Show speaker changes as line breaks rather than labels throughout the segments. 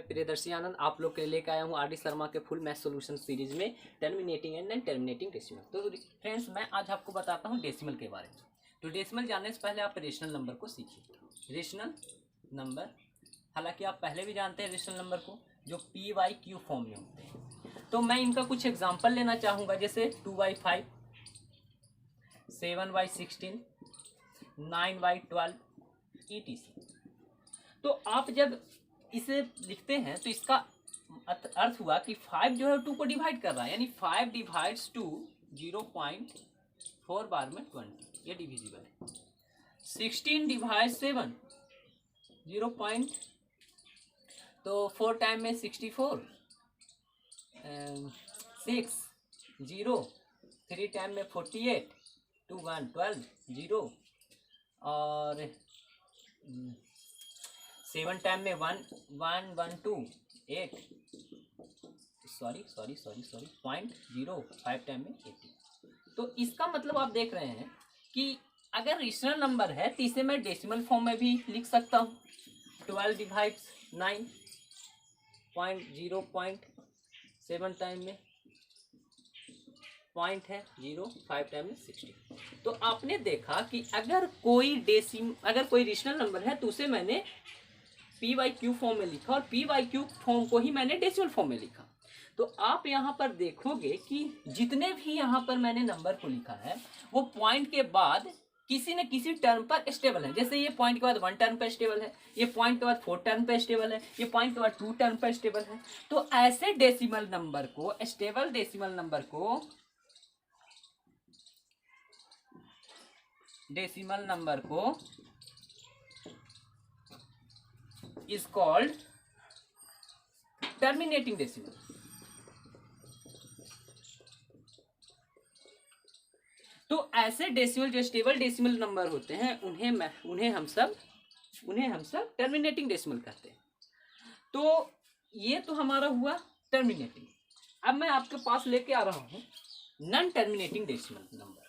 मैं प्रियदर्शी आनंद आप लोग के लिए लेकर आया हूँ आर डी शर्मा के फुल मैथ सॉल्यूशन सीरीज में terminating and non terminating decimal. तो फ्रेंड्स मैं आज आपको बताता हूँ डेसिमल के बारे में। तो डेसिमल जानने से पहले आप रेशनल नंबर को सीखिए। रेशनल नंबर, हालांकि आप पहले भी जानते हैं रेशनल नंबर को, जो PYQ फॉर्म में होते हैं। तो मैं इनका कुछ एग्जाम्पल लेना चाहूँगा, जैसे 2/5, 7/16, 9/12 ETC। तो आप जब इसे लिखते हैं तो इसका अर्थ हुआ कि 5 जो है 2 को डिवाइड कर रहा है, यानी 5 डिवाइड्स 2 0.4 बार में 20, ये डिविजिबल है। 16 डिवाइड 7 0. तो 4 टाइम में 64, 6 0, 3 टाइम में 48, 2 1 12 0, और 7 टाइम में 1 1 1 2 8, सॉरी 0.0, 5 टाइम में 80। तो इसका मतलब आप देख रहे हैं कि अगर रेशनल नंबर है तो इसे मैं डेसिमल फॉर्म में भी लिख सकता हूँ। 12 डिवाइड्स 9, 0.7 टाइम में पॉइंट है 0, 5 टाइम में 60। तो आपने देखा कि अगर कोई रेशनल नंबर है तो उसे मैंने PYQ फॉर्म में लिखा, और PYQ फॉर्म को ही मैंने डेसिमल फॉर्म में लिखा। तो आप यहाँ पर देखोगे कि जितने भी यहाँ पर मैंने नंबर को लिखा है वो पॉइंट के बाद किसी न किसी टर्म पर स्टेबल है। जैसे ये पॉइंट के बाद 1 टर्म पर स्टेबल है, ये पॉइंट के बाद 4 टर्म पर स्टेबल है, ये पॉइंट के बाद 2 टर्म पर स्टेबल है। तो ऐसे डेसिमल नंबर को, स्टेबल डेसिमल नंबर को is called terminating decimal। तो ऐसे डेसिमल जो स्टेबल डेसिमल नंबर होते हैं उन्हें हम सब टर्मिनेटिंग डेसिमल कहते हैं। तो ये तो हमारा हुआ टर्मिनेटिंग। अब मैं आपके पास लेके आ रहा हूं नॉन टर्मिनेटिंग डेसिमल नंबर।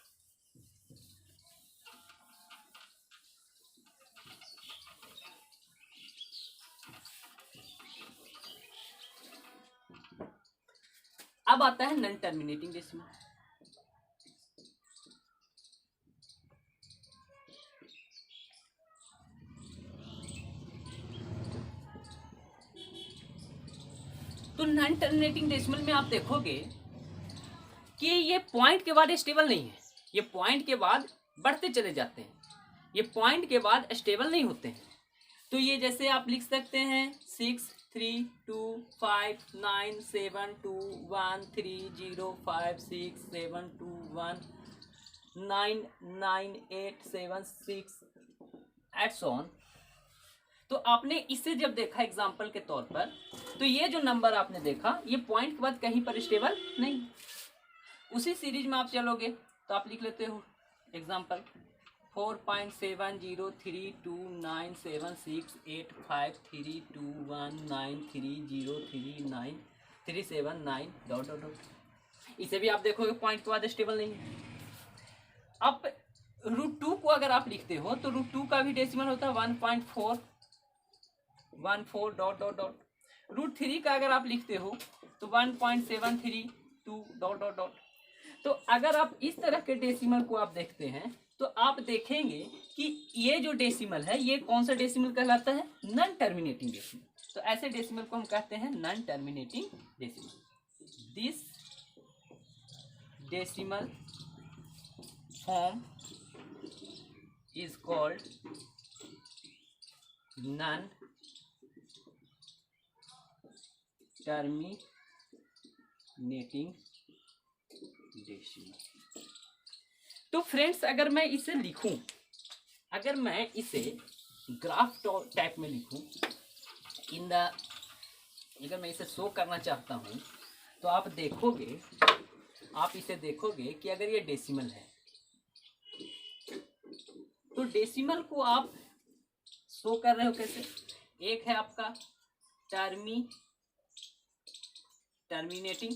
अब आता है नॉन टर्मिनेटिंग डेसिमल। तो नॉन टर्मिनेटिंग डेसिमल में आप देखोगे कि ये पॉइंट के बाद स्टेबल नहीं है, ये पॉइंट के बाद बढ़ते चले जाते हैं, ये पॉइंट के बाद स्टेबल नहीं होते हैं। तो ये जैसे आप लिख सकते हैं 6 3 2 5 9 7 2 1 3 0 5 6 7 2 1 9 9 8 7 6 एट सो ऑन। तो आपने इसे जब देखा एग्जाम्पल के तौर पर, तो ये जो नंबर आपने देखा ये पॉइंट के बाद कहीं पर स्टेबल नहीं। उसी सीरीज में आप चलोगे तो आप लिख लेते हो एग्जाम्पल 4.7032976853219303937 डॉट डॉट डॉट। इसे भी आप देखोगे पॉइंट के बाद स्टेबल नहीं है। अब √2 को अगर आप लिखते हो तो √2 का भी डेसिमल होता है 1.414 डॉट डॉट डॉट। √3 का अगर आप लिखते हो तो 1.732 डॉट डॉट डॉट। तो अगर आप इस तरह के डेसिमल को आप देखते हैं तो आप देखेंगे कि ये जो डेसिमल है ये कौन सा डेसिमल कहलाता है? Non terminating decimal. तो ऐसे डेसिमल को हम कहते हैं non terminating decimal. This decimal form is called non terminating decimal. तो फ्रेंड्स अगर मैं इसे लिखूं, अगर मैं इसे ग्राफ टाइप में लिखूं अगर मैं इसे शो करना चाहता हूं तो आप इसे देखोगे कि अगर ये डेसिमल है तो डेसिमल को आप शो कर रहे हो कैसे? एक है आपका टर्मिनेटिंग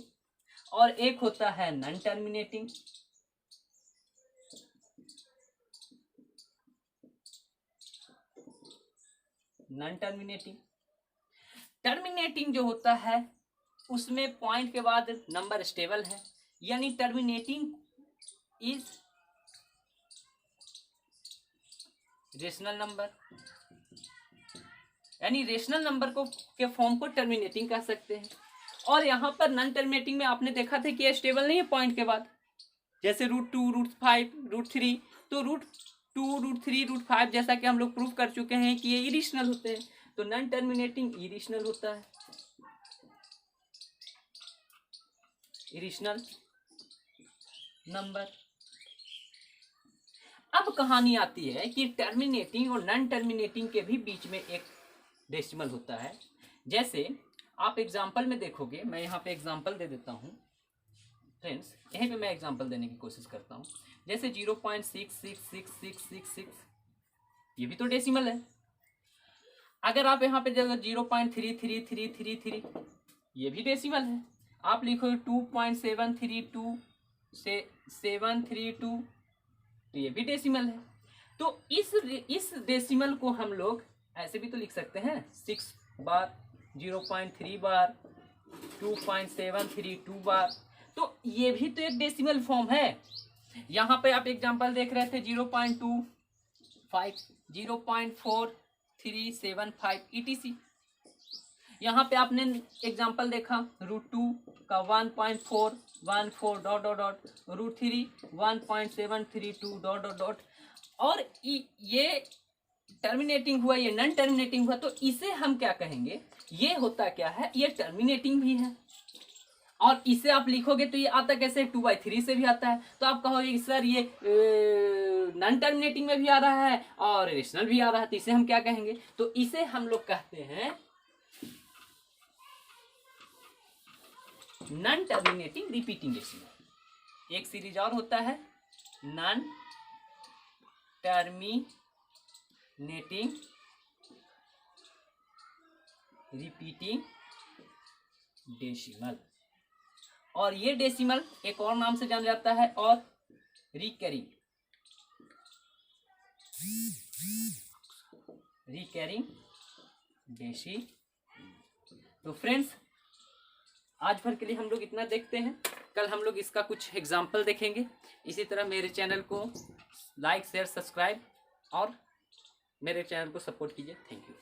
और एक होता है नॉन टर्मिनेटिंग। टर्मिनेटिंग जो होता है उसमें पॉइंट के बाद नंबर स्टेबल है, यानी टर्मिनेटिंग इज रेशनल नंबर, यानी रेशनल नंबर को के फॉर्म को टर्मिनेटिंग कह सकते हैं। और यहाँ पर नॉन टर्मिनेटिंग में आपने देखा था कि ये स्टेबल नहीं है पॉइंट के बाद, जैसे √2, √5, √3, तो √2, √3, √5 जैसा कि हम लोग प्रूव कर चुके हैं कि ये इरेशनल होते हैं, तो नॉन टर्मिनेटिंग इरेशनल होता है, इरेशनल नंबर। अब कहानी आती है कि टर्मिनेटिंग और नॉन टर्मिनेटिंग के भी बीच में एक डेसिमल होता है। जैसे आप एग्जाम्पल में देखोगे, मैं यहाँ पे एग्जाम्पल दे देता हूँ फ्रेंड्स, यहीं पे मैं एग्जाम्पल देने की कोशिश करता हूँ। जैसे 0.66666, ये भी तो डेसिमल है। अगर आप यहाँ पे जगह 0.33333, ये भी डेसिमल है। आप लिखो 2.732 से 732, तो ये भी डेसिमल है। तो इस डेसिमल को हम लोग ऐसे भी तो लिख सकते हैं, 6 बार, 0.3 बार, 2.732 बार, तो ये भी तो एक डेसिमल फॉर्म है। यहाँ पे आप एग्जांपल देख रहे थे 0.25, 0.4375 etc। यहाँ पे आपने एग्जांपल देखा √2 का 1.414 dot dot dot, √3 1.732 dot dot dot, और ये टर्मिनेटिंग हुआ, ये नॉन टर्मिनेटिंग हुआ, तो इसे हम क्या कहेंगे, ये होता क्या है, ये टर्मिनेटिंग भी है। और इसे आप लिखोगे तो ये आता कैसे, 2/3 से भी आता है, तो आप कहोगे कि सर ये नॉन टर्मिनेटिंग में भी आ रहा है और रेशनल भी आ रहा है, तो इसे हम क्या कहेंगे, तो इसे हम लोग कहते हैं नॉन टर्मिनेटिंग रिपीटिंग डेसिमल। एक सीरीज और होता है नॉन टर्मिनेटिंग रिपीटिंग डेसिमल, और ये डेसिमल एक और नाम से जाना जाता है, और रिकरिंग डेसिमल। तो फ्रेंड्स, आज भर के लिए हम लोग इतना देखते हैं, कल हम लोग इसका कुछ एग्जाम्पल देखेंगे। इसी तरह मेरे चैनल को लाइक, शेयर, सब्सक्राइब और मेरे चैनल को सपोर्ट कीजिए। Thank you.